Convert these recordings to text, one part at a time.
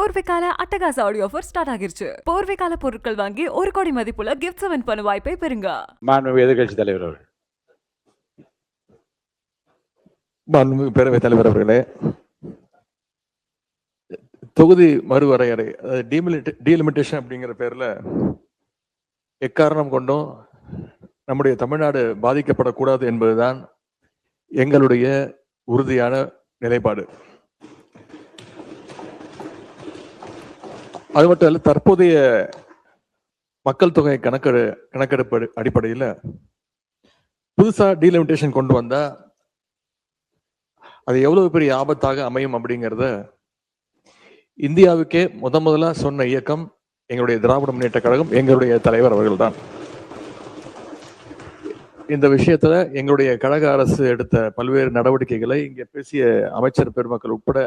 போர்வைக்கால அட்டகாச audio offer start ஆகிருச்சு. போர்வைக்கால பொருட்கள் வாங்கி 1 கோடி மதிப்புள்ள கிஃப்ட்ஸ் வின் பண்ண வாய்ப்பை பெறுங்க. மாண்புமிகு எதிர்க்கட்சி தலைவர் அவர்கள். மாண்புமிகு பேரவைத் தலைவர் அவர்களே, தொகுதி மறுவரையறை டீலிமிட்டேஷன் அப்படிங்கிற பேர்ல எக்காரணம் கொண்டும் நம்முடைய தமிழ்நாடு பாதிக்கப்படக்கூடாது என்பதுதான் எங்களுடைய உறுதியான நிலைப்பாடு. அது மட்டும் இல்ல, தற்போதைய மக்கள் தொகை கணக்கெடுப்பு அடிப்படையில் புதுசா டீலிமிட்டேஷன் கொண்டு வந்தா அது எவ்வளவு பெரிய ஆபத்தாக அமையும் அப்படிங்கிறத இந்தியாவுக்கே முதலா சொன்ன இயக்கம் எங்களுடைய திராவிட முன்னேற்ற கழகம், எங்களுடைய தலைவர் அவர்கள் தான். இந்த விஷயத்துல எங்களுடைய கழக அரசு எடுத்த பல்வேறு நடவடிக்கைகளை இங்க பேசிய அமைச்சர் பெருமக்கள் உட்பட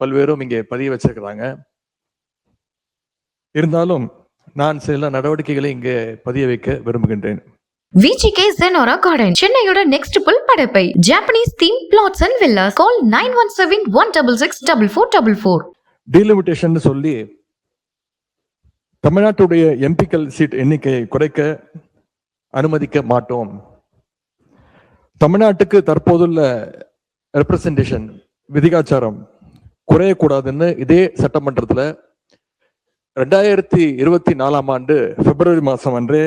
பல்வேறும் இங்கே பதிய வச்சிருக்கிறாங்க. இருந்தாலும் நான் சில நடவடிக்கைகளை இங்கே பதிய வைக்க விரும்புகின்றேன். VGK Zenora Garden, சென்னையோட நெக்ஸ்ட் புல் Padappai Japanese theme flats and villas. Call 9171664444. Delimitation சொல்லி தமிழ்நாட்டுடைய எம்பிக்கள் சீட் எண்ணிக்கையை குறைக்க அனுமதிக்க மாட்டோம். தமிழ்நாட்டுக்கு தற்போதுள்ள ரெப்ரசன்டேஷன் விதிகாச்சாரம் குறையக்கூடாதுன்னு இதே சட்டமன்றத்தில் 2024 பிப்ரவரி மாதம் அன்று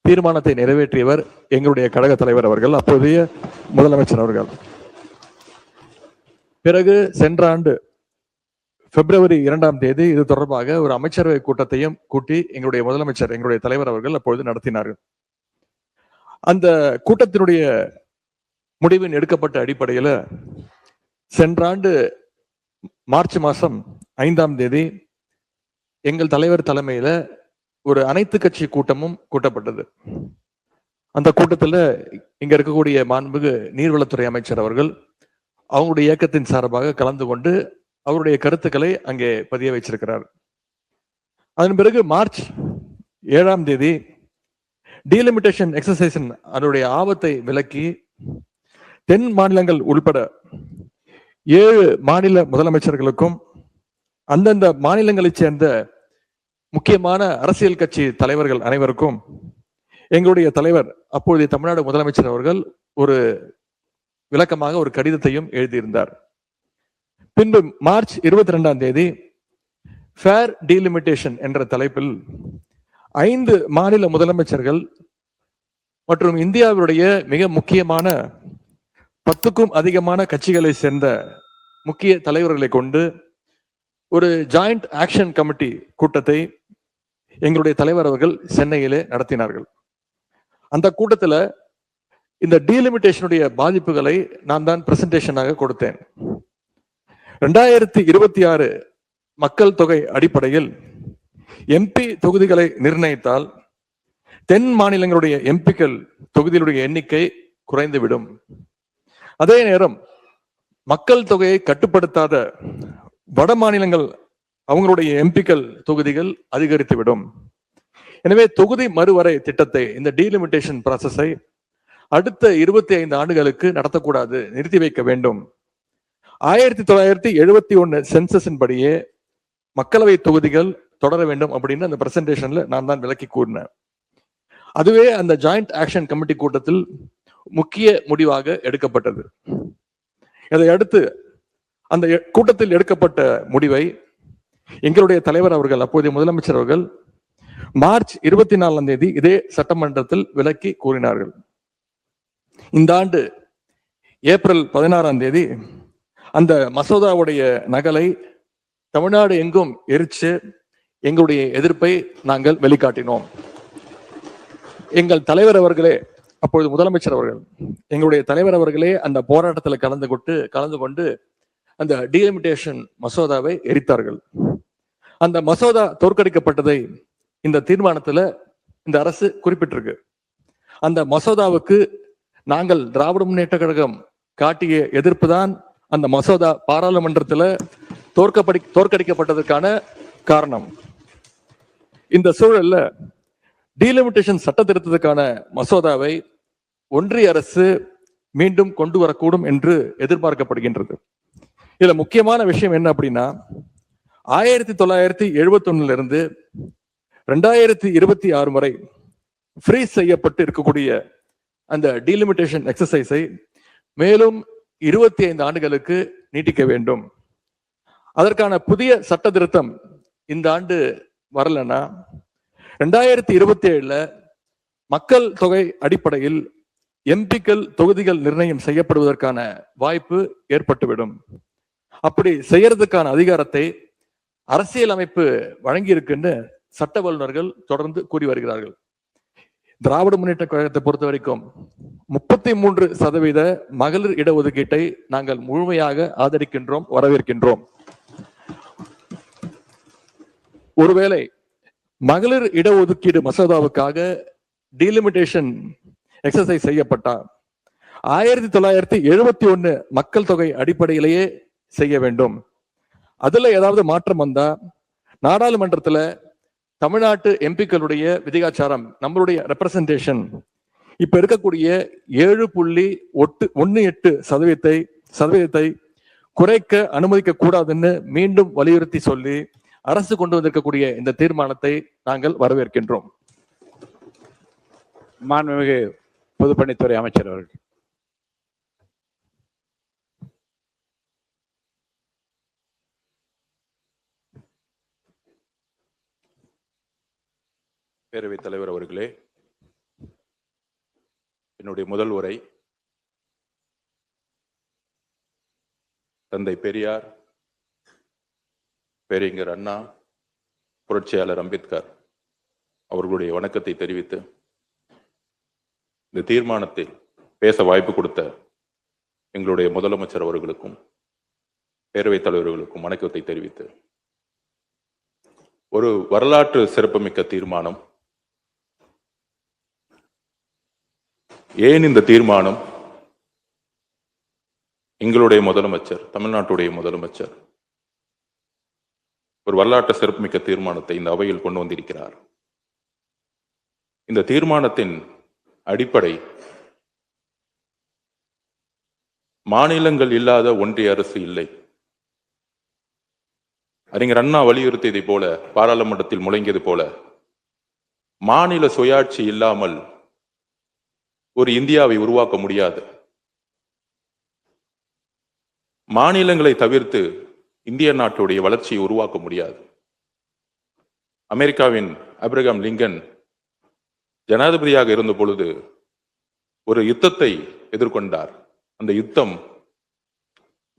தீர்மானத்தை நிறைவேற்றியவர் எங்களுடைய கழக தலைவர் அவர்கள், அப்போதைய முதலமைச்சர் அவர்கள். பிறகு சென்ற ஆண்டு பிப்ரவரி 2 இது தொடர்பாக ஒரு அமைச்சரவை கூட்டத்தையும் கூட்டி எங்களுடைய முதலமைச்சர், எங்களுடைய தலைவர் அவர்கள் அப்பொழுது நடத்தினார்கள். அந்த கூட்டத்தினுடைய முடிவின் எடுக்கப்பட்ட அடிப்படையில் சென்ற ஆண்டு மார்ச் மாதம் 5 எங்கள் தலைவர் தலைமையில ஒரு அனைத்து கட்சி கூட்டமும் கூட்டப்பட்டது. அந்த கூட்டத்துல இங்க இருக்கக்கூடிய மாண்புமிகு நீர்வளத்துறை அமைச்சர் அவர்கள் அவங்களுடைய இயக்கத்தின் சார்பாக கலந்து கொண்டு அவருடைய கருத்துக்களை அங்கே பதிய வச்சிருக்கிறார். அதன் பிறகு மார்ச் 7 டீலிமிட்டேஷன் எக்ஸசைஸின் அதனுடைய ஆபத்தை விலக்கி தென் மாநிலங்கள் உள்பட 7 மாநில முதலமைச்சர்களுக்கும் அந்தந்த மாநிலங்களைச் சேர்ந்த முக்கியமான அரசியல் கட்சி தலைவர்கள் அனைவருக்கும் எங்களுடைய தலைவர் அப்பொழுதைய தமிழ்நாடு முதலமைச்சர் அவர்கள் ஒரு விளக்கமாக ஒரு கடிதத்தையும் எழுதியிருந்தார். பின்பு மார்ச் 22 ஃபேர் டீலிமிட்டேஷன் என்ற தலைப்பில் 5 மாநில முதலமைச்சர்கள் மற்றும் இந்தியாவுடைய மிக முக்கியமான 10க்கும் அதிகமான கட்சிகளை சேர்ந்த முக்கிய தலைவர்களை கொண்டு ஒரு ஜாயிண்ட் ஆக்ஷன் கமிட்டி கூட்டத்தை எங்களுடைய தலைவர் அவர்கள் சென்னையிலே நடத்தினார்கள். அந்த கூட்டத்துல இந்த டீலிமிட்டேஷனுடைய பாதிப்புகளை நான் தான் பிரசன்டேஷனாக கொடுத்தேன். 2026 மக்கள் தொகை அடிப்படையில் எம்பி தொகுதிகளை நிர்ணயித்தால் தென் மாநிலங்களுடைய எம்பிக்கள் தொகுதிகளுடைய எண்ணிக்கை குறைந்துவிடும். அதே நேரம் மக்கள் தொகையை கட்டுப்படுத்தாத வட மாநிலங்கள் அவங்களுடைய எம்பிக்கள் தொகுதிகள் அதிகரித்துவிடும். எனவே தொகுதி மறுவரை திட்டத்தை, இந்த டீலிமிட்டேஷன் ப்ராசஸை அடுத்த 25 ஆண்டுகளுக்கு நடத்தக்கூடாது, நிறுத்தி வைக்க வேண்டும். 1971 சென்சஸின் படியே மக்களவை தொகுதிகள் தொடர வேண்டும் அப்படின்னு அந்த பிரசன்டேஷன்ல நான் தான் விளக்கி கூறினேன். அதுவே அந்த ஜாயிண்ட் ஆக்ஷன் கமிட்டி கூட்டத்தில் முக்கிய முடிவாக எடுக்கப்பட்டது. இதை அடுத்து அந்த கூட்டத்தில் எடுக்கப்பட்ட முடிவை எங்களுடைய தலைவர் அவர்கள், அப்போதைய முதலமைச்சர் அவர்கள் மார்ச் 24 இதே சட்டமன்றத்தில் விளக்கி கூறினார்கள். இந்த ஆண்டு ஏப்ரல் 16 அந்த மசோதாவுடைய நகலை தமிழ்நாடு எங்கும் எரிச்சு எங்களுடைய எதிர்ப்பை நாங்கள் வெளிக்காட்டினோம். எங்கள் தலைவர் அவர்களே, அப்பொழுது முதலமைச்சர் அவர்கள், எங்களுடைய தலைவர் அவர்களே அந்த போராட்டத்தில் கலந்து கொண்டு அந்த டீலிமிட்டேஷன் மசோதாவை எரித்தார்கள். அந்த மசோதா தோற்கடிக்கப்பட்டதை இந்த தீர்மானத்துல இந்த அரசு குறிப்பிட்டிருக்கு. அந்த மசோதாவுக்கு நாங்கள் திராவிட முன்னேற்ற கழகம் காட்டிய எதிர்ப்பு தான் அந்த மசோதா பாராளுமன்றத்துல தோற்கடிக்கப்பட்டதற்கான காரணம். இந்த சூழல்ல டீலிமிட்டேஷன் சட்ட திருத்தத்துக்கான மசோதாவை ஒன்றிய அரசு மீண்டும் கொண்டு வரக்கூடும் என்று எதிர்பார்க்கப்படுகின்றது. இதுல முக்கியமான விஷயம் என்ன அப்படின்னா, 1971 இருந்து 2026 வரை ஃப்ரீஸ் செய்யப்பட்டு இருக்கக்கூடிய அந்த டீலிமிட்டேஷன் எக்ஸசைஸை மேலும் 25 ஆண்டுகளுக்கு நீட்டிக்க வேண்டும். அதற்கான புதிய சட்ட திருத்தம் இந்த ஆண்டு வரலன்னா 2027 மக்கள் தொகை அடிப்படையில் எம்பிக்கள் தொகுதிகள் நிர்ணயம் செய்யப்படுவதற்கான வாய்ப்பு ஏற்பட்டுவிடும். அப்படி செய்யறதுக்கான அதிகாரத்தை அரசியலமைப்பு வழங்கியிருக்குன்னு சட்ட வல்லுநர்கள் தொடர்ந்து கூறி வருகிறார்கள். திராவிட முன்னேற்ற கழகத்தை பொறுத்த வரைக்கும் 33% மகளிர் இடஒதுக்கீட்டை நாங்கள் முழுமையாக ஆதரிக்கின்றோம், வரவேற்கின்றோம். ஒருவேளை மகளிர் இடஒதுக்கீடு மசோதாவுக்காக டீலிமிட்டேஷன் எக்ஸசைஸ் செய்யப்பட்டா 1971 மக்கள் தொகை அடிப்படையிலேயே செய்ய வேண்டும். அதுல ஏதாவது மாற்றம் வந்தா நாடாளுமன்றத்துல தமிழ்நாட்டு எம்பிக்களுடைய விதிகாச்சாரம், நம்மளுடைய ரெப்ரசன்டேஷன் இப்ப இருக்கக்கூடிய 7.18% குறைக்க அனுமதிக்க கூடாதுன்னு மீண்டும் வலியுறுத்தி சொல்லி அரசு கொண்டு வந்திருக்கக்கூடிய இந்த தீர்மானத்தை நாங்கள் வரவேற்கின்றோம். மாண்புமிகு பொதுப்பணித்துறை அமைச்சர் அவர்கள். பேரவைத் தலைவர் அவர்களே, என்னுடைய முதல் உரை தந்தை பெரியார், பேரறிஞர் அண்ணா, புரட்சியாளர் அம்பேத்கர் அவர்களுடைய வணக்கத்தை தெரிவித்து இந்த தீர்மானத்தில் பேச வாய்ப்பு கொடுத்த எங்களுடைய முதலமைச்சர் அவர்களுக்கும் பேரவைத் தலைவர்களுக்கும் வணக்கத்தை தெரிவித்து, ஒரு வரலாற்று சிறப்புமிக்க தீர்மானம். ஏன் இந்த தீர்மானம்? எங்களுடைய முதலமைச்சர், தமிழ்நாட்டுடைய முதலமைச்சர் ஒரு வரலாற்று சிறப்புமிக்க தீர்மானத்தை இந்த அவையில் கொண்டு வந்திருக்கிறார். இந்த தீர்மானத்தின் அடிப்படை மாநிலங்கள் இல்லாத ஒன்றிய அரசு இல்லை. அறிஞர் அண்ணா வலியுறுத்தியதை போல, பாராளுமன்றத்தில் முழங்கியது போல, மாநில சுயாட்சி இல்லாமல் ஒரு இந்தியாவை உருவாக்க முடியாது. மாநிலங்களை தவிர்த்து இந்திய நாட்டுடைய வளர்ச்சியை உருவாக்க முடியாது. அமெரிக்காவின் ஆபிரகாம் லிங்கன் ஜனாதிபதியாக இருந்த பொழுது ஒரு யுத்தத்தை எதிர்கொண்டார். அந்த யுத்தம்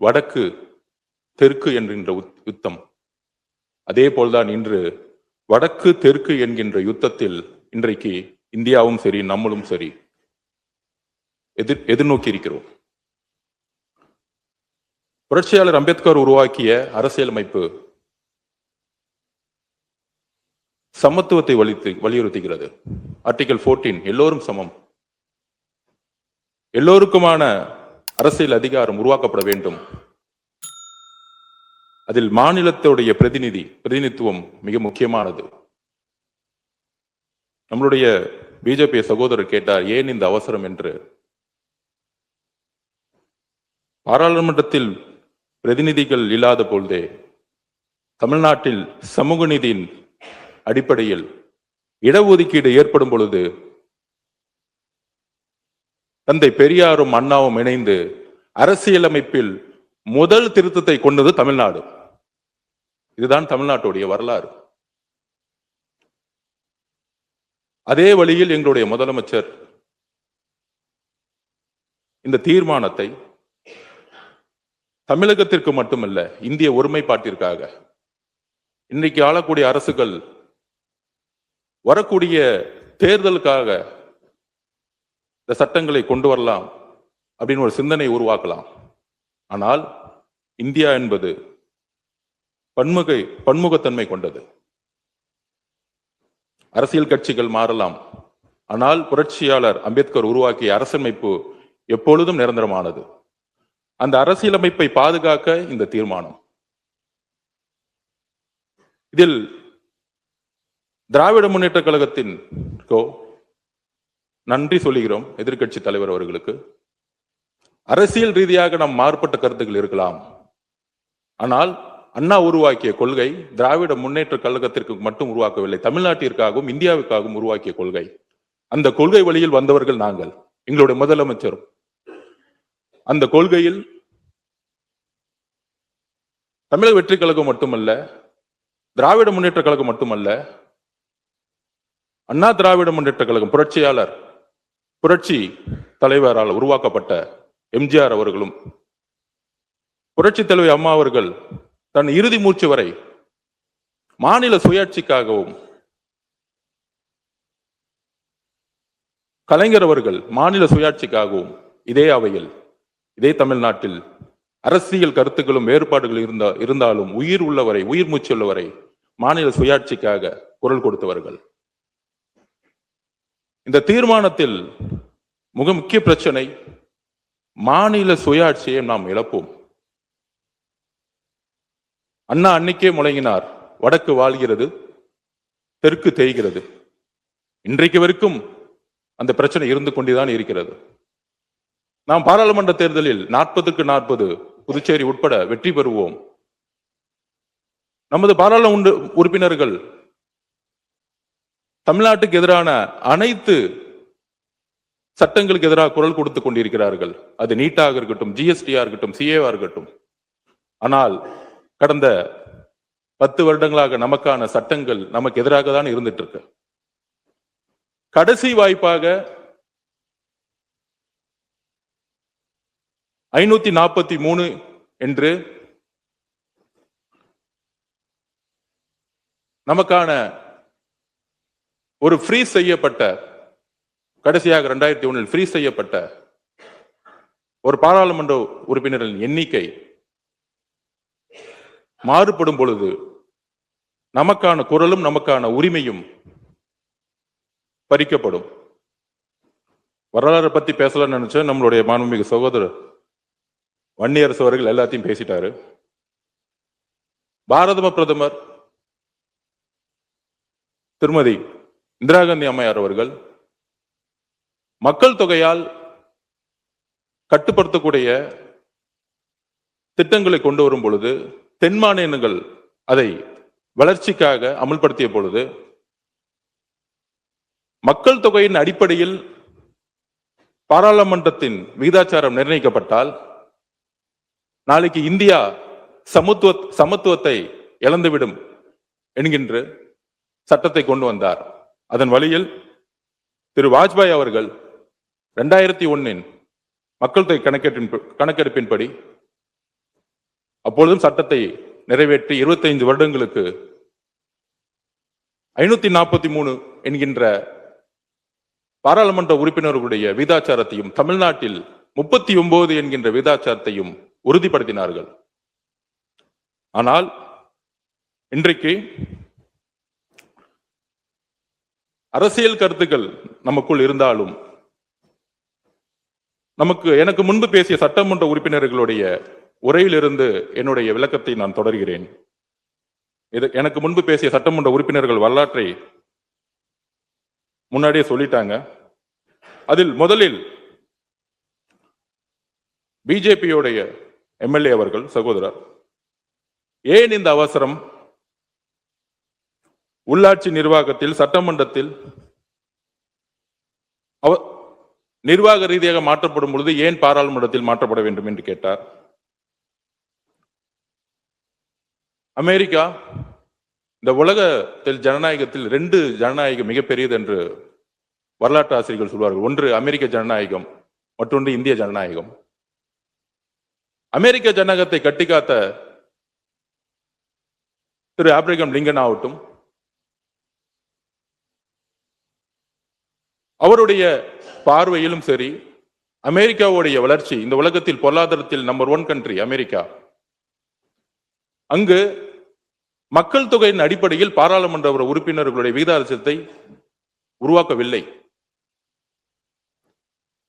வடக்கு தெற்கு என்கின்ற யுத்தம். அதே போல்தான் இன்று வடக்கு தெற்கு என்கின்ற யுத்தத்தில் இன்றைக்கு இந்தியாவும் சரி, நம்மளும் சரி எதிர்நோக்கி இருக்கிறோம். புரட்சியாளர் அம்பேத்கர் உருவாக்கிய அரசியலமைப்பு சமத்துவத்தை வலியுறுத்துகிறது. ஆர்டிகல் 14 எல்லோரும் சமம், எல்லோருக்குமான அரசியல் அதிகாரம் உருவாக்கப்பட வேண்டும். அதில் மாநிலத்துடைய பிரதிநிதித்துவம் மிக முக்கியமானது. நம்மளுடைய பிஜேபி சகோதரர் கேட்டார், ஏன் இந்த அவசரம் என்று. பாராளுமன்றத்தில் பிரதிநிதிகள் இல்லாத பொழுதே தமிழ்நாட்டில் சமூக நீதியின் அடிப்படையில் இடஒதுக்கீடு ஏற்படும் பொழுது தந்தை பெரியாரும் அண்ணாவும் இணைந்து அரசியலமைப்பில் முதல் திருத்தத்தை கொண்டது தமிழ்நாடு. இதுதான் தமிழ்நாட்டுடைய வரலாறு. அதே வழியில் எங்களுடைய முதலமைச்சர் இந்த தீர்மானத்தை தமிழகத்திற்கு மட்டுமல்ல, இந்திய ஒருமைப்பாட்டிற்காக, இன்றைக்கு ஆளக்கூடிய அரசுகள் வரக்கூடிய தேர்தலுக்காக இந்த சட்டங்களை கொண்டு வரலாம் அப்படின்னு ஒரு சிந்தனை உருவாக்கலாம். ஆனால் இந்தியா என்பது பன்முகத்தன்மை கொண்டது. அரசியல் கட்சிகள் மாறலாம், ஆனால் புரட்சியாளர் அம்பேத்கர் உருவாக்கிய அரசியலமைப்பு எப்பொழுதும் நிரந்தரமானது. அந்த அரசியலமைப்பை பாதுகாக்க இந்த தீர்மானம். இதில் திராவிட முன்னேற்ற கழகத்தின் நன்றி சொல்லுகிறோம் எதிர்க்கட்சி தலைவர் அவர்களுக்கு. அரசியல் ரீதியாக நாம் மாறுபட்ட கருத்துக்கள் இருக்கலாம், ஆனால் அண்ணா உருவாக்கிய கொள்கை திராவிட முன்னேற்ற கழகத்திற்கு மட்டும் உருவாக்கவில்லை, தமிழ்நாட்டிற்காகவும் இந்தியாவுக்காகவும் உருவாக்கிய கொள்கை. அந்த கொள்கை வழியில் வந்தவர்கள் நாங்கள், எங்களுடைய முதலமைச்சரும். அந்த கொள்கையில் தமிழக வெற்றி கழகம் மட்டுமல்ல, திராவிட முன்னேற்ற கழகம் மட்டுமல்ல, அண்ணா திராவிட முன்னேற்ற கழகம் புரட்சியாளர் புரட்சி தலைவரால் உருவாக்கப்பட்ட எம்ஜிஆர் அவர்களும், புரட்சி தலைவி அம்மா அவர்கள் தன் இறுதி மூச்சு வரை மாநில சுயாட்சிக்காகவும், கலைஞர் அவர்கள் மாநில சுயாட்சிக்காகவும் இதே அவையில், இதே தமிழ்நாட்டில் அரசியல் கருத்துக்களும் வேறுபாடுகள் இருந்தாலும் உயிர் உள்ளவரை, உயிர் மூச்சு உள்ளவரை மாநில சுயாட்சிக்காக குரல் கொடுத்தவர்கள். இந்த தீர்மானத்தில் மிக முக்கிய பிரச்சனை, மாநில சுயாட்சியை நாம் இழப்போம். அண்ணா அன்னைக்கே முழங்கினார், வடக்கு வாழ்கிறது, தெற்கு தேய்கிறது. இன்றைக்கு வரைக்கும் அந்த பிரச்சனை இருந்து கொண்டுதான் இருக்கிறது. நாம் பாராளுமன்ற தேர்தலில் 40க்கு 40 புதுச்சேரி உட்பட வெற்றி பெறுவோம். நமது பாராளுமன்ற உறுப்பினர்கள் தமிழ்நாட்டுக்கு எதிரான அனைத்து சட்டங்களுக்கு எதிராக குரல் கொடுத்துக் கொண்டிருக்கிறார்கள். அது நீட்டாக இருக்கட்டும், ஜிஎஸ்டியா இருக்கட்டும், சிஏவா இருக்கட்டும். ஆனால் கடந்த 10 வருடங்களாக நமக்கான சட்டங்கள் நமக்கு எதிராக தான் இருந்துட்டு இருக்கு. கடைசி வாய்ப்பாக 543 என்று நமக்கான ஒரு ஃப்ரீஸ் செய்யப்பட்ட, கடைசியாக 2001 ஃப்ரீஸ் செய்யப்பட்ட ஒரு பாராளுமன்ற உறுப்பினர்களின் எண்ணிக்கை மாறுபடும் பொழுது நமக்கான குரலும் நமக்கான உரிமையும் பறிக்கப்படும். வரலாறு பத்தி பேசலாம்னு நினைச்சேன். நம்மளுடைய மாண்புமிகு சகோதரர் வன்னியரசு அவர்கள் எல்லாத்தையும் பேசிட்டாரு. பாரத பிரதமர் திருமதி இந்திரா காந்தி அம்மையார் அவர்கள் மக்கள் தொகையால் கட்டுப்படுத்தக்கூடிய திட்டங்களை கொண்டு வரும் பொழுது, தென் மாநிலங்கள் அதை வளர்ச்சிக்காக அமல்படுத்திய பொழுது, மக்கள் தொகையின் அடிப்படையில் பாராளுமன்றத்தின் விகிதாச்சாரம் நிர்ணயிக்கப்பட்டால் நாளைக்கு இந்தியா சமத்துவத்தை இழந்துவிடும் என்கின்ற சட்டத்தை கொண்டு வந்தார். அதன் வழியில் திரு வாஜ்பாய் அவர்கள் 2001 மக்கள் தொகை கணக்கெடுப்பின்படி அப்பொழுதும் சட்டத்தை நிறைவேற்றி 25 வருடங்களுக்கு 543 என்கின்ற பாராளுமன்ற உறுப்பினர்களுடைய விகிதாச்சாரத்தையும், தமிழ்நாட்டில் 39 என்கின்ற விகிதாச்சாரத்தையும் உறுதிப்படுத்தினார்கள். ஆனால் இன்றைக்கு அரசியல் கருத்துக்கள் நமக்குள் இருந்தாலும், எனக்கு முன்பு பேசிய சட்டமன்ற உறுப்பினர்களுடைய உரையிலிருந்து என்னுடைய விளக்கத்தை நான் தொடர்கிறேன். எனக்கு முன்பு பேசிய சட்டமன்ற உறுப்பினர்கள் வரலாற்றை முன்னாடியே சொல்லிட்டாங்க. அதில் முதலில் பிஜேபியோடைய எம்எல்ஏ அவர்கள் சகோதரர், ஏன் இந்த அவசரம், உள்ளாட்சி நிர்வாகத்தில் சட்டமன்றத்தில் நிர்வாக ரீதியாக மாற்றப்படும் பொழுது ஏன் பாராளுமன்றத்தில் மாற்றப்பட வேண்டும் என்று கேட்டார். அமெரிக்கா இந்த உலகத்தில் ஜனநாயகத்தில் 2 ஜனநாயகம் மிகப்பெரியது என்று வரலாற்று ஆசிரியர்கள் சொல்வார்கள். ஒன்று அமெரிக்க ஜனநாயகம், மற்றொன்று இந்திய ஜனநாயகம். அமெரிக்க ஜனநாயகத்தை கட்டிக்காத்த திரு ஆப்ரஹாம் லிங்கன் ஆகட்டும், அவருடைய பார்வையிலும் சரி, அமெரிக்காவுடைய வளர்ச்சி, இந்த உலகத்தில் பொருளாதாரத்தில் நம்பர் 1 கண்ட்ரி அமெரிக்கா, அங்கு மக்கள் தொகையின் அடிப்படையில் பாராளுமன்ற உறுப்பினர்களுடைய விகிதாச்சாரத்தை உருவாக்கவில்லை.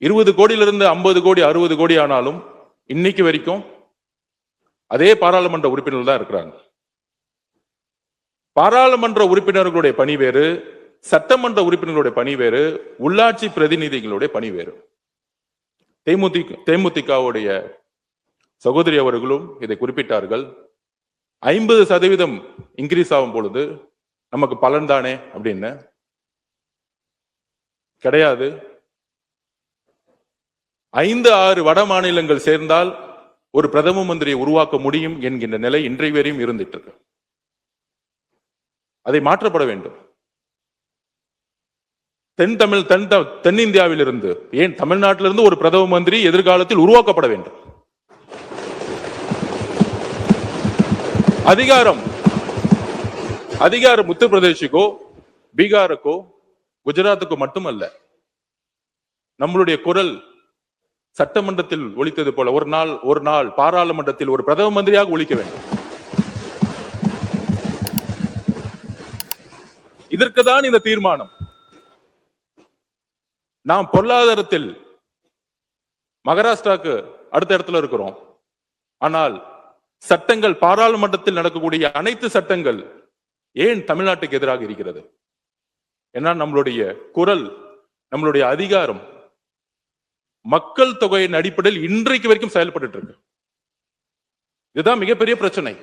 20 கோடியிலிருந்து 50 கோடி 60 கோடி ஆனாலும் இன்னைக்கு வரைக்கும் அதே பாராளுமன்ற உறுப்பினர்கள் தான் இருக்கிறாங்க. பாராளுமன்ற உறுப்பினர்களுடைய பணி வேறு, சட்டமன்ற உறுப்பினர்களுடைய பணி வேறு, உள்ளாட்சி பிரதிநிதிகளுடைய பணி வேறு. தேமுதிகவுடைய சகோதரி அவர்களும் இதை குறிப்பிட்டார்கள். 50% இன்க்ரீஸ் ஆகும் பொழுது நமக்கு பலன் தானே அப்படின்னு கிடையாது. 5-6 வட மாநிலங்கள் சேர்ந்தால் ஒரு பிரதம மந்திரியை உருவாக்க முடியும் என்கின்ற நிலை இன்றைய வரையும் இருந்துட்டு இருக்கு. அதை மாற்றப்பட வேண்டும். தென்னிந்தியாவில் இருந்து, ஏன் தமிழ்நாட்டிலிருந்து ஒரு பிரதம மந்திரி எதிர்காலத்தில் உருவாக்கப்பட வேண்டும். அதிகாரம் உத்தரப்பிரதேசுக்கோ பீகாருக்கோ குஜராத்துக்கோ மட்டுமல்ல. நம்மளுடைய குரல் சட்டமன்றத்தில் ஒலித்தது போல ஒரு நாள் பாராளுமன்றத்தில் ஒரு பிரதம மந்திரியாக ஒலிக்க வேண்டும். இதற்குதான் இந்த தீர்மானம். நாம் பொருளாதாரத்தில் மகாராஷ்டிராவுக்கு அடுத்த இடத்துல இருக்கிறோம். ஆனால் சட்டங்கள், பாராளுமன்றத்தில் நடக்கக்கூடிய அனைத்து சட்டங்கள் ஏன் தமிழ்நாட்டுக்கு எதிராக இருக்கிறது? ஏன்னா நம்மளுடைய குரல், நம்மளுடைய அதிகாரம் மக்கள் தொகையின் அடிப்படையில் இன்றைக்கு வரைக்கும் செயல்பட்டு இருக்கு. இதுதான் மிகப்பெரிய பிரச்சனை.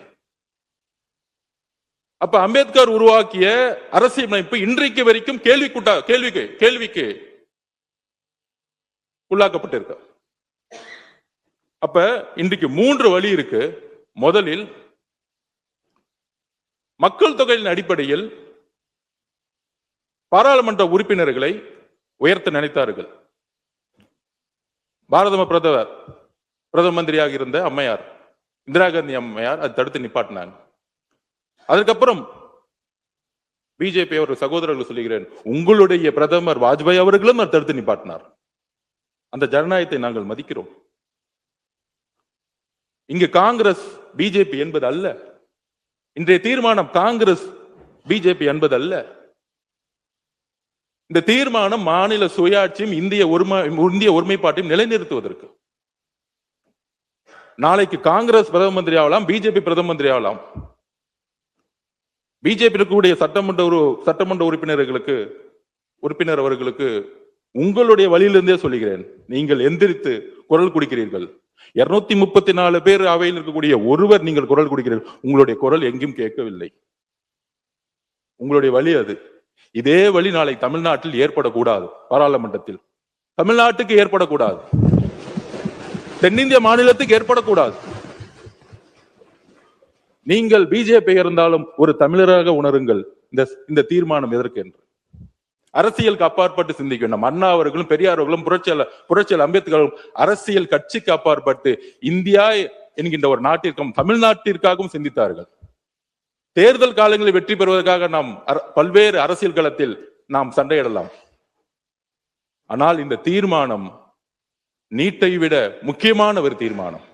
அப்ப அம்பேத்கர் உருவாக்கிய அரசியலமைப்பு இன்றைக்கு வரைக்கும் கேள்விக்கு உள்ளாக்கப்பட்டிருக்கு. அப்ப இன்றைக்கு 3 வழி இருக்கு. முதலில் மக்கள் தொகையின் அடிப்படையில் பாராளுமன்ற உறுப்பினர்களை உயர்த்த நினைத்தார்கள். பாரத பிரதம மந்திரியாக இருந்த அம்மையார் இந்திரா காந்தி அம்மையார் அதை தடுத்து நிப்பாட்டினாங்க. அதுக்கப்புறம் பிஜேபி ஒரு சகோதரர்கள் சொல்லுகிறேன், உங்களுடைய பிரதமர் வாஜ்பாய் அவர்களும் அதை தடுத்து நிப்பாட்டினார். அந்த ஜனநாயகத்தை நாங்கள் மதிக்கிறோம். இங்கு காங்கிரஸ் பிஜேபி என்பது அல்ல. இன்றைய தீர்மானம் காங்கிரஸ் பிஜேபி என்பது அல்ல. இந்த தீர்மானம் மாநில சுயாட்சியும் இந்திய ஒருமைப்பாட்டையும் நிலைநிறுத்துவதற்கு. நாளைக்கு காங்கிரஸ் பிரதம மந்திரி ஆகலாம், பிஜேபி பிரதம மந்திரி ஆகலாம். பிஜேபி இருக்கக்கூடிய சட்டமன்ற உறுப்பினர் அவர்களுக்கு உங்களுடைய வழியிலிருந்தே சொல்லுகிறேன், நீங்கள் எந்திரித்து குரல் கொடுக்கிறீர்கள். 234 பேர் அவையில் இருக்கக்கூடிய ஒருவர் நீங்கள் குரல் கொடுக்கிறீர்கள். உங்களுடைய குரல் எங்கும் கேட்கவில்லை. உங்களுடைய வழி அது. இதே வழி நாளை தமிழ்நாட்டில் ஏற்படக்கூடாது. பாராளுமன்றத்தில் தமிழ்நாட்டுக்கு ஏற்படக்கூடாது, தென்னிந்திய மாநிலத்துக்கு ஏற்படக்கூடாது. நீங்கள் பிஜேபி இருந்தாலும் ஒரு தமிழராக உணருங்கள். இந்த தீர்மானம் எதற்கு என்று அரசியலுக்கு அப்பாற்பட்டு சிந்திக்க வேண்டும். அண்ணா அவர்களும் பெரியார் அவர்களும் புரட்சியாளர் அம்பேத்கரும் அரசியல் கட்சிக்கு அப்பாற்பட்டு இந்தியா என்கின்ற ஒரு நாட்டிற்கும் தமிழ்நாட்டிற்காகவும் சிந்தித்தார்கள். தேர்தல் காலங்களில் வெற்றி பெறுவதற்காக நாம் பல்வேறு அரசியல் களத்தில் நாம் சண்டையிடலாம். ஆனால் இந்த தீர்மானம் நீட்டை விட முக்கியமான ஒரு தீர்மானம்.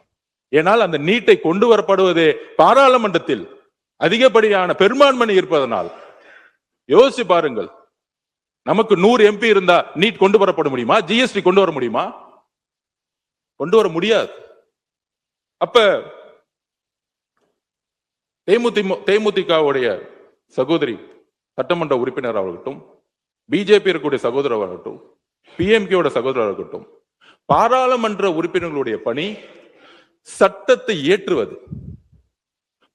ஏனால் அந்த நீட்டை கொண்டு வரப்படுவதே பாராளுமன்றத்தில் அதிகப்படியான பெரும்பான்மை இருப்பதனால். யோசிச்சு பாருங்கள், நமக்கு 100 MP இருந்தா நீட் கொண்டு வரப்பட முடியுமா? ஜிஎஸ்டி கொண்டு வர முடியுமா? கொண்டு வர முடியாது. அப்ப தேமுதிகவுடைய சகோதரி சட்டமன்ற உறுப்பினர் ஆகட்டும், பிஜேபி இருக்கக்கூடிய சகோதரர் ஆகட்டும், பிஎம்கேயோட சகோதரர் ஆகட்டும், பாராளுமன்ற உறுப்பினர்களுடைய பணி சட்டத்தை இயற்றுவது.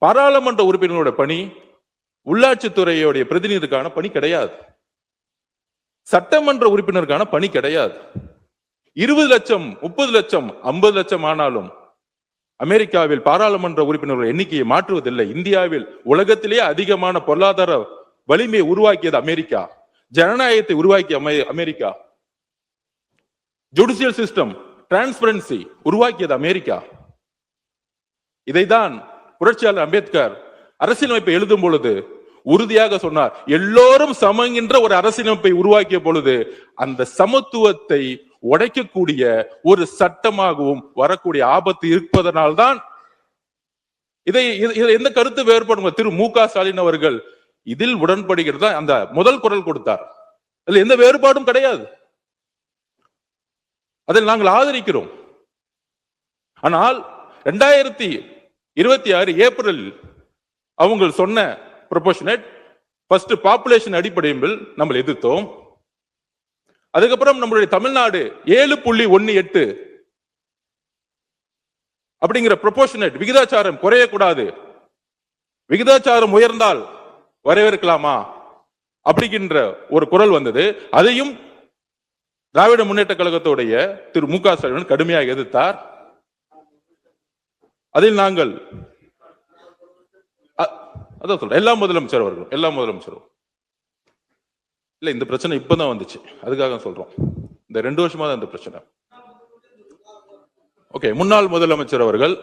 பாராளுமன்ற உறுப்பினர்களுடைய பணி உள்ளாட்சித்துறையுடைய பிரதிநிதிக்கான பணி கிடையாது. சட்டமன்ற உறுப்பினருக்கான பணி கிடையாது. 20 லட்சம், 30 லட்சம், 50 லட்சம் ஆனாலும் அமெரிக்காவில் பாராளுமன்ற உறுப்பினர்கள் எண்ணிக்கையை மாற்றுவதில்லை. இந்தியாவில் உலகத்திலேயே அதிகமான பொருளாதார வலிமையை உருவாக்கியது அமெரிக்கா. ஜனநாயகத்தை உருவாக்கிய அமெரிக்கா. ஜுடிஷியல் சிஸ்டம், டிரான்ஸ்பரன்சி உருவாக்கியது அமெரிக்கா. இதைதான் புரட்சியாளர் அம்பேத்கர் அரசியலமைப்பை எழுதும் பொழுது உறுதியாக சொன்னார். எல்லோரும் சமங்கின்ற ஒரு அரசியலமைப்பை உருவாக்கிய பொழுது அந்த சமத்துவத்தை உடைக்கக்கூடிய ஒரு சட்டமாகவும் வரக்கூடிய ஆபத்து இருப்பதனால்தான் இதை எந்த கருத்து வேறுபடும். திரு மு.க. ஸ்டாலின் அவர்கள் இதில் உடன்படுகிறது அந்த முதல் குரல் கொடுத்தார். அதுல எந்த வேறுபாடும் கிடையாது. அதில் நாங்கள் ஆதரிக்கிறோம். ஆனால் 2026 ஏப்ரலில் அவங்க சொன்ன ப்ரொபோர்ஷனேட் ஃபர்ஸ்ட் பாப்புலேஷன் அடிப்படையில் நம்ம எதிர்த்தோம். அதுக்கப்புறம் நம்மளுடைய தமிழ்நாடு 7.18 அப்படிங்கிற ப்ரொபோர்ஷனேட் விகிதாச்சாரம் குறையக்கூடாது விகிதாச்சாரம் உயர்ந்தால் வரவேற்கலாமா அப்படிங்கின்ற ஒரு குரல் வந்தது. அதையும் திராவிட முன்னேற்ற கழகத்துடைய திரு மு க ஸ்டாலின் கடுமையாக எதிர்த்தார். அதில் நாங்கள் அதான் சொல்றேன், எல்லா முதலமைச்சரும் இல்ல, இந்த பிரச்சனை இப்பதான் வந்துச்சு, அதுக்காக சொல்றோம். இந்த 2 வருஷமா தான் இந்த பிரச்சனை. ஓகே, முன்னாள் முதலமைச்சர் அவர்கள்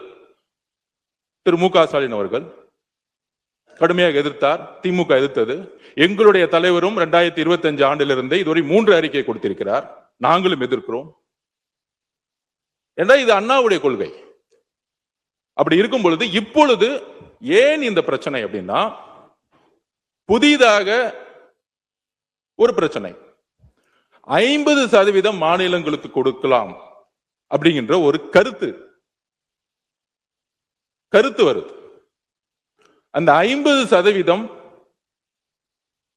திரு மு க ஸ்டாலின் அவர்கள் கடுமையாக எதிர்த்தார். திமுக எதிர்த்தது. எங்களுடைய தலைவரும் 2025 ஆண்டிலிருந்து இதுவரை 3 அறிக்கை கொடுத்திருக்கிறார். நாங்களும் எதிர்க்கிறோம். ஏன்னா இது அண்ணாவுடைய கொள்கை. அப்படி இருக்கும் பொழுது இப்பொழுது ஏன் இந்த பிரச்சனை அப்படின்னா, புதிதாக ஒரு பிரச்சனை 50% மாநிலங்களுக்கு கொடுக்கலாம் அப்படிங்கின்ற ஒரு கருத்து வருது. அந்த 50%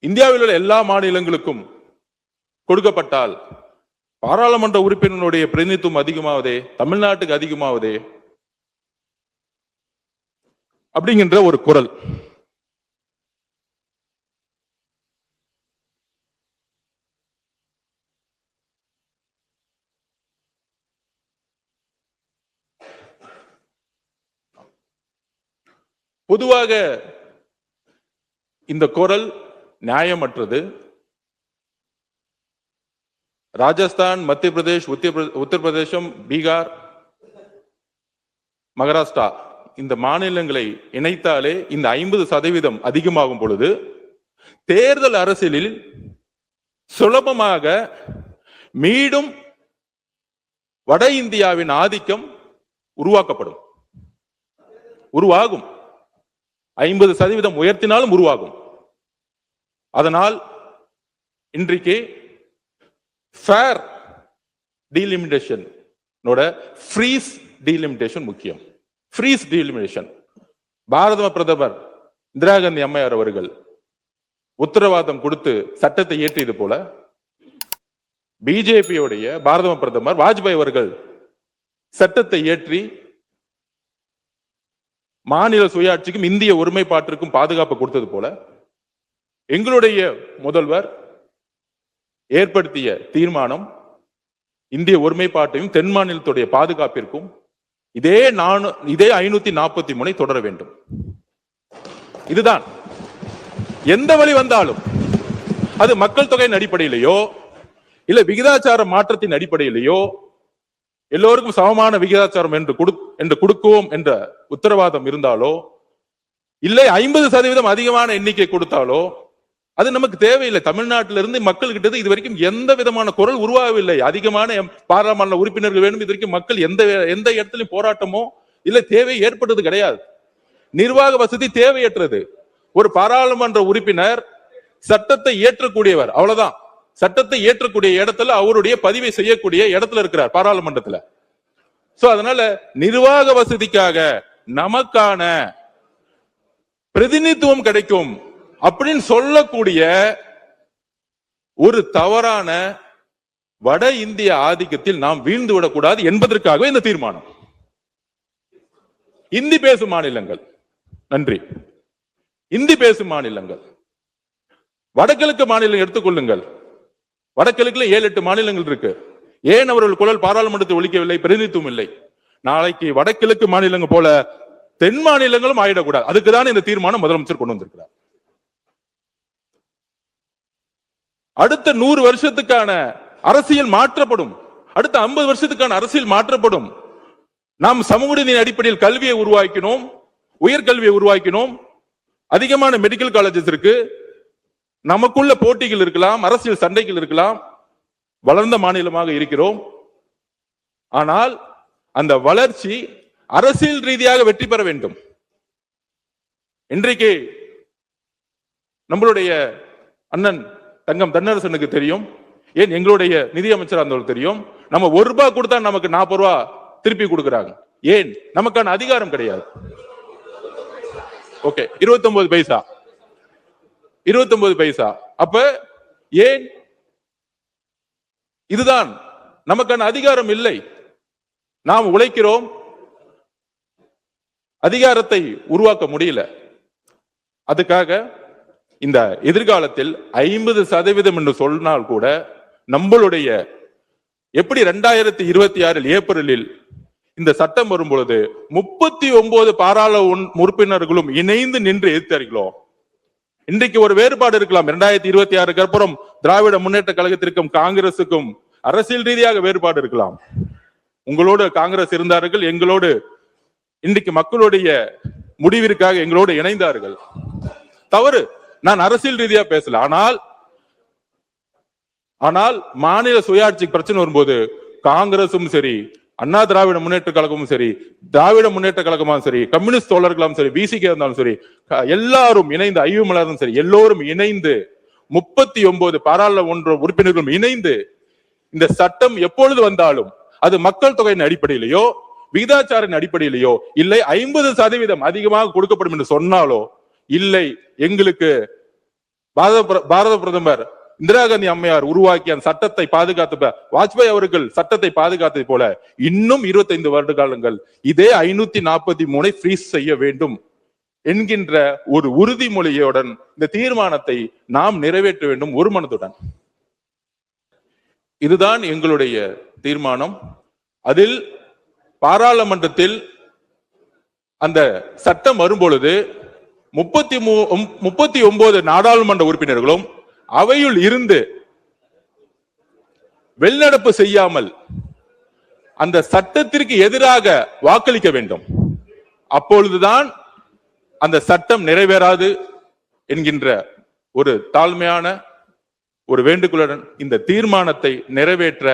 இந்தியாவில் உள்ள எல்லா மாநிலங்களுக்கும் கொடுக்கப்பட்டால் பாராளுமன்ற உறுப்பினருடைய பிரதிநிதித்துவம் அதிகமாவதே, தமிழ்நாட்டுக்கு அதிகமாவதே அப்படிங்கின்ற ஒரு குரல். பொதுவாக இந்த குரல் நியாயமற்றது. ராஜஸ்தான், மத்திய பிரதேஷ், உத்தரப்பிரதேசம், பீகார், மகாராஷ்டிரா இந்த மாநிலங்களை இணைத்தாலே இந்த 50% அதிகமாகும் பொழுது தேர்தல் அரசியலில் சுலபமாக மீண்டும் வட இந்தியாவின் ஆதிக்கம் உருவாகும். 50% உயர்த்தினாலும் உருவாகும். அதனால் இன்றைக்கு ஃபேர் டீலிமிட்டேஷன் ஃப்ரீஸ் டீலிமிட்டேஷன் முக்கியம். ஃப்ரீஸ் டீலிமிட்டேஷன் பாரத பிரதமர் இந்திரா காந்தி அம்மையார் அவர்கள் உத்தரவாதம் கொடுத்து சட்டத்தை இயற்றியது போல பிஜேபியுடைய பாரத பிரதமர் வாஜ்பாய் அவர்கள் சட்டத்தை இயற்றி மாநில சுயாட்சிக்கும் இந்திய ஒருமைப்பாட்டிற்கும் பாதுகாப்பு கொடுத்தது போல எங்களுடைய முதல்வர் ஏற்படுத்திய தீர்மானம் இந்திய ஒருமைப்பாட்டையும் தென் மாநிலத்துடைய பாதுகாப்பிற்கும் இதே 543 தொடர வேண்டும். இதுதான். எந்த வழி வந்தாலும் அது மக்கள் தொகையின் அடிப்படையிலேயோ இல்ல விகிதாச்சார மாற்றத்தின் அடிப்படையிலேயோ எல்லோருக்கும் சமமான விகிதாச்சாரம் என்று கொடுக்குவோம் என்ற உத்தரவாதம் இருந்தாலோ இல்லை 50% அதிகமான எண்ணிக்கை கொடுத்தாலோ அது நமக்கு தேவையில்லை. தமிழ்நாட்டிலிருந்து மக்கள் கிட்ட இது வரைக்கும் எந்த விதமான குரல் உருவாகவில்லை. அதிகமான பாராளுமன்ற உறுப்பினர்கள் வேணும். இது வரைக்கும் மக்கள் எந்த இடத்திலும் போராட்டமோ இல்ல தேவை ஏற்பட்டது கிடையாது. நிர்வாக வசதி தேவையற்றது. ஒரு பாராளுமன்ற உறுப்பினர் சட்டத்தை ஏற்றக்கூடியவர், அவ்வளவுதான். சட்டத்தை ஏற்றக்கூடிய இடத்துல அவருடைய பதிவை செய்யக்கூடிய இடத்துல இருக்கிறார் பாராளுமன்றத்துல. சோ அதனால நிர்வாக வசதிக்காக நமக்கான பிரதிநிதித்துவம் கிடைக்கும் அப்படின்னு சொல்லக்கூடிய ஒரு தவறான வட இந்திய ஆதிக்கத்தில் நாம் வீழ்ந்து விடக்கூடாது என்பதற்காக இந்த தீர்மானம். இந்தி பேசும் மாநிலங்கள், நன்றி, இந்தி பேசும் மாநிலங்கள், வடகிழக்கு மாநிலம் எடுத்துக்கொள்ளுங்கள். வடகிழக்குல 7-8 மாநிலங்கள் இருக்கு. ஏன் அவர்கள் குரல் பாராளுமன்றத்தை ஒழிக்கவில்லை? பிரதிநிதித்துவம் இல்லை. நாளைக்கு வடகிழக்கு மாநிலங்கள் போல தென் மாநிலங்களும் ஆயிடக்கூடாது. அதுக்குதான் இந்த தீர்மானம் முதலமைச்சர் கொண்டு வந்திருக்கிறார். அடுத்த 100 வருஷத்துக்கான அரசியல் மாற்றப்படும். அடுத்த 50 வருஷத்துக்கான அரசியல் மாற்றப்படும். நாம் சமூக நீதி அடிப்படையில் கல்வியை உருவாக்கினோம், உயர்கல்வியை உருவாக்கினோம். அதிகமான மெடிக்கல் காலேஜஸ் இருக்கு. நமக்குள்ள போட்டிகள் இருக்கலாம், அரசியல் சண்டைகள் இருக்கலாம். வளர்ந்த மாநிலமாக இருக்கிறோம். ஆனால் அந்த வளர்ச்சி அரசியல் ரீதியாக வெற்றி பெற வேண்டும். இன்றைக்கு நம்மளுடைய அண்ணன் தங்கம் தென்னரசனுக்கு தெரியும், ஏன் எங்களுடைய நிதியமைச்சர் இருந்தவர்கள் தெரியும், நம்ம ₹1 கொடுத்தா நமக்கு ₹40 திருப்பி கொடுக்கிறாங்க. ஏன்? நமக்கான அதிகாரம் கிடையாது. ஓகே, 29 பைசா, 29 பைசா. அப்ப ஏன்? இதுதான் நமக்கான அதிகாரம் இல்லை. நாம் உழைக்கிறோம், அதிகாரத்தை உருவாக்க முடியல. அதுக்காக இந்த எதிர்காலத்தில் 50% என்று சொன்னால் கூட நம்மளுடைய எப்படி 2026 ஏப்ரலில் இந்த சட்டம் வரும்பொழுது 39 பாராளுமன்ற உறுப்பினர்களும் இணைந்து நின்று எதிர்த்தார்களோ, இன்றைக்கு ஒரு வேறுபாடு இருக்கலாம். 2026 அப்புறம் திராவிட முன்னேற்ற கழகத்திற்கும் காங்கிரசுக்கும் அரசியல் ரீதியாக வேறுபாடு இருக்கலாம். உங்களோடு காங்கிரஸ் இருந்தார்கள், எங்களோடு இன்றைக்கு மக்களுடைய முடிவிற்காக எங்களோடு இணைந்தார்கள். தவறு, நான் அரசியல் ரீதியா பேசல. ஆனால் மாநில சுயாட்சி பிரச்சனை வரும்போது காங்கிரசும் சரி, அண்ணா திராவிட முன்னேற்ற கழகமும் சரி, திராவிட முன்னேற்ற கழகமும் சரி, கம்யூனிஸ்ட் தோழர்களும் சரி, பிசிகே இருந்தாலும் சரி, எல்லாரும் இணைந்து, ஐயுமலரும் சரி, எல்லோரும் இணைந்து 39 பாராளுமன்ற உறுப்பினர்களும் இணைந்து இந்த சட்டம் எப்பொழுது வந்தாலும் அது மக்கள் தொகையின் அடிப்படையிலேயோ விகிதாச்சாரின் அடிப்படையிலேயோ இல்லை 50% அதிகமாக கொடுக்கப்படும் என்று சொன்னாலோ, இல்லை எங்களுக்கு பாரத பிரதமர் இந்திரா காந்தி அம்மையார் உருவாக்கிய அந்த சட்டத்தை பாதுகாத்த வாஜ்பாய் அவர்கள் சட்டத்தை பாதுகாத்தது போல இன்னும் 25 வருட காலங்கள் இதே 543 ஃப்ரீஸ் செய்ய வேண்டும் என்கின்ற ஒரு உறுதிமொழியுடன் இந்த தீர்மானத்தை நாம் நிறைவேற்ற வேண்டும் ஒரு மனதுடன். இதுதான் எங்களுடைய தீர்மானம். அதில் பாராளுமன்றத்தில் அந்த சட்டம் வரும்பொழுது 39 நாடாளுமன்ற உறுப்பினர்களும் அவையுள் இருந்து வெளிநடப்பு செய்யாமல் அந்த சட்டத்திற்கு எதிராக வாக்களிக்க வேண்டும். அப்பொழுதுதான் அந்த சட்டம் நிறைவேறாது என்கின்ற ஒரு தாழ்மையான ஒரு வேண்டுகோளுடன் இந்த தீர்மானத்தை நிறைவேற்ற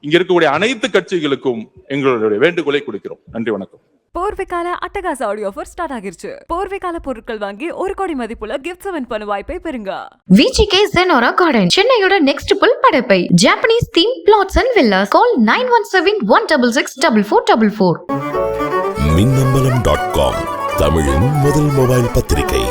இங்க இருக்கக்கூடிய அனைத்து கட்சிகளுக்கும் எங்களுடைய வேண்டுகோளை கொடுக்கிறோம். நன்றி, வணக்கம். போர்வைக்கால அட்டகாச ஆடியோ ஆஃபர் ஸ்டார்ட் ஆகிருச்சு. போர்வைக்கால பொருட்கள் வாங்கி 1 கோடி மதிப்புள்ள கிஃப்ட்ஸ் வின் பண்ண வாய்ப்பை பெறுங்க. VGK Zenora Garden சென்னையோட நெக்ஸ்ட் புல் Padappai Japanese theme flats and villas. Call 9171664444. மின்னம்பலம்.com தமிழின் முதல் மொபைல் பத்திரிகை.